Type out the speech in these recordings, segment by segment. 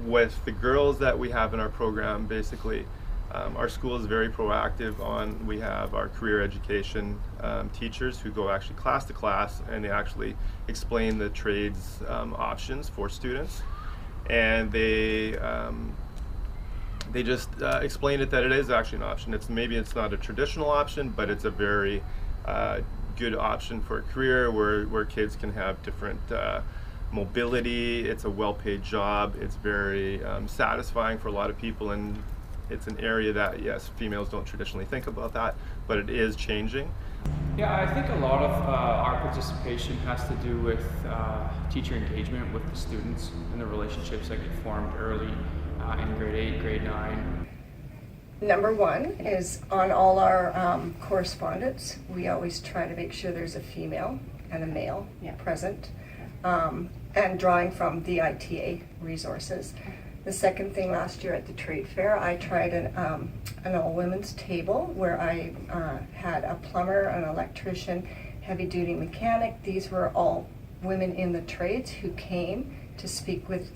with the girls that we have in our program, basically, our school is very proactive on, we have our career education teachers who go actually class to class, and they actually explain the trades options for students. And they just explain it that it is actually an option. Maybe it's not a traditional option, but it's a very good option for a career where kids can have different mobility. It's a well-paid job. It's very satisfying for a lot of people, and it's an area that, yes, females don't traditionally think about that, but it is changing. Yeah, I think a lot of our participation has to do with teacher engagement with the students and the relationships that get formed early in grade 8, grade 9. Number one is on all our correspondence, we always try to make sure there's a female and a male present, and drawing from the ITA resources. The second thing, last year at the trade fair, I tried an all-women's table where I had a plumber, an electrician, heavy-duty mechanic. These were all women in the trades who came to speak with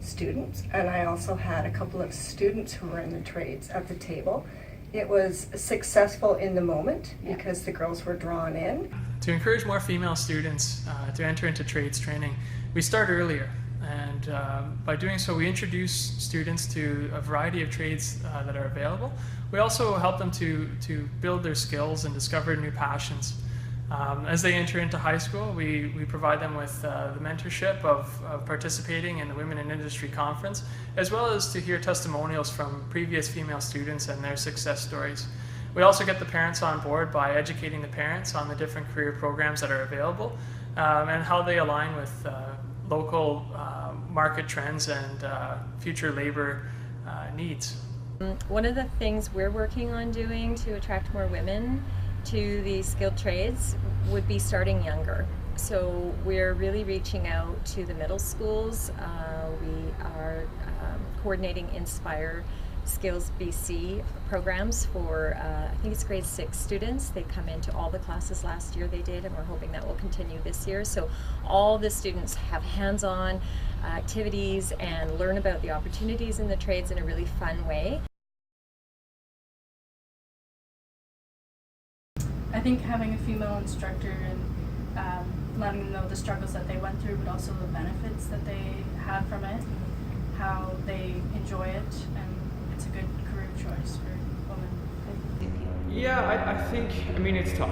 students, and I also had a couple of students who were in the trades at the table. It was successful in the moment because the girls were drawn in. To encourage more female students to enter into trades training, we start earlier. And by doing so, we introduce students to a variety of trades that are available. We also help them to build their skills and discover new passions. As they enter into high school, we provide them with the mentorship of participating in the Women in Industry Conference, as well as to hear testimonials from previous female students and their success stories. We also get the parents on board by educating the parents on the different career programs that are available and how they align with local market trends and future labor needs. One of the things we're working on doing to attract more women to the skilled trades would be starting younger. So we're really reaching out to the middle schools. We are coordinating Inspire Skills BC programs for, I think it's grade 6 students. They come into all the classes last year they did, and we're hoping that will continue this year. So all the students have hands-on activities and learn about the opportunities in the trades in a really fun way. I think having a female instructor and letting them know the struggles that they went through, but also the benefits that they had from it, how they enjoy it, and it's a good career choice for women. Yeah, I think, it's tough.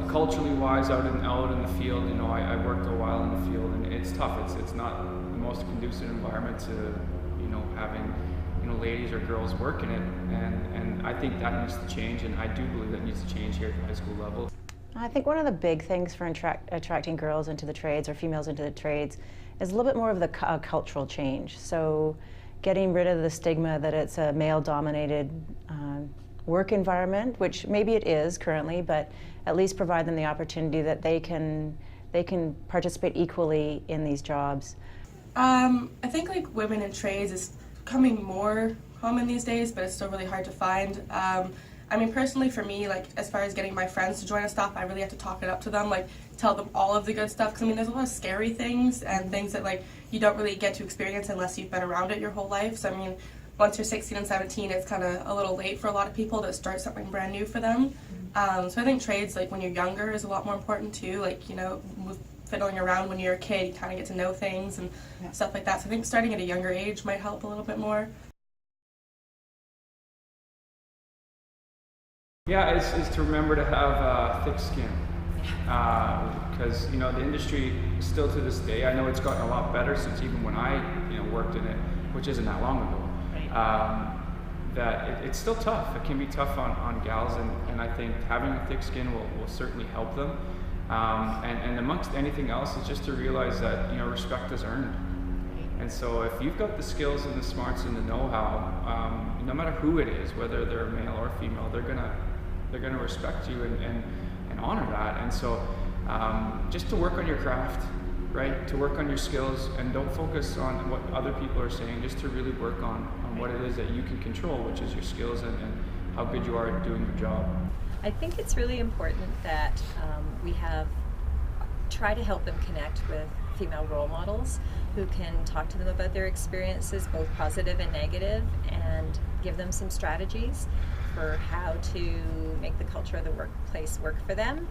Culturally wise, out in the field, I worked a while in the field, and it's tough. It's not the most conducive environment to, having, ladies or girls work in it, and I think that needs to change, and I do believe that needs to change here at the high school level. I think one of the big things for attracting girls into the trades or females into the trades is a little bit more of the cultural change. So getting rid of the stigma that it's a male-dominated work environment, which maybe it is currently, but at least provide them the opportunity that they can participate equally in these jobs. I think women in trades is becoming more common these days, but it's still really hard to find. Personally for me, as far as getting my friends to join us stuff, I really have to talk it up to them, tell them all of the good stuff, because there's a lot of scary things and things that you don't really get to experience unless you've been around it your whole life. So once you're 16 and 17, it's kind of a little late for a lot of people to start something brand new for them. So I think trades, when you're younger, is a lot more important too. Fiddling around when you're a kid, you kind of get to know things and stuff like that. So I think starting at a younger age might help a little bit more. Yeah, is to remember to have thick skin, because the industry still to this day, I know it's gotten a lot better since even when I worked in it, which isn't that long ago. That it's still tough. It can be tough on gals, and I think having a thick skin will certainly help them. And amongst anything else, is just to realize that respect is earned. And so if you've got the skills and the smarts and the know-how, no matter who it is, whether they're male or female, they're gonna respect you and honor that. And so just to work on your craft, right? To work on your skills, and don't focus on what other people are saying, just to really work on what it is that you can control, which is your skills and how good you are at doing your job. I think it's really important that we try to help them connect with female role models. who can talk to them about their experiences, both positive and negative, and give them some strategies for how to make the culture of the workplace work for them.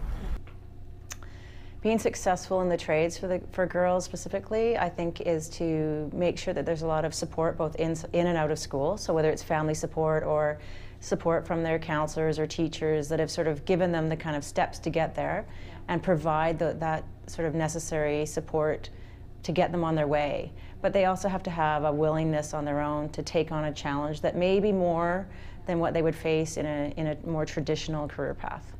Being successful in the trades for girls specifically, I think, is to make sure that there's a lot of support both in and out of school. So whether it's family support or support from their counselors or teachers that have sort of given them the kind of steps to get there, and provide that sort of necessary support to get them on their way. But they also have to have a willingness on their own to take on a challenge that may be more than what they would face in a more traditional career path.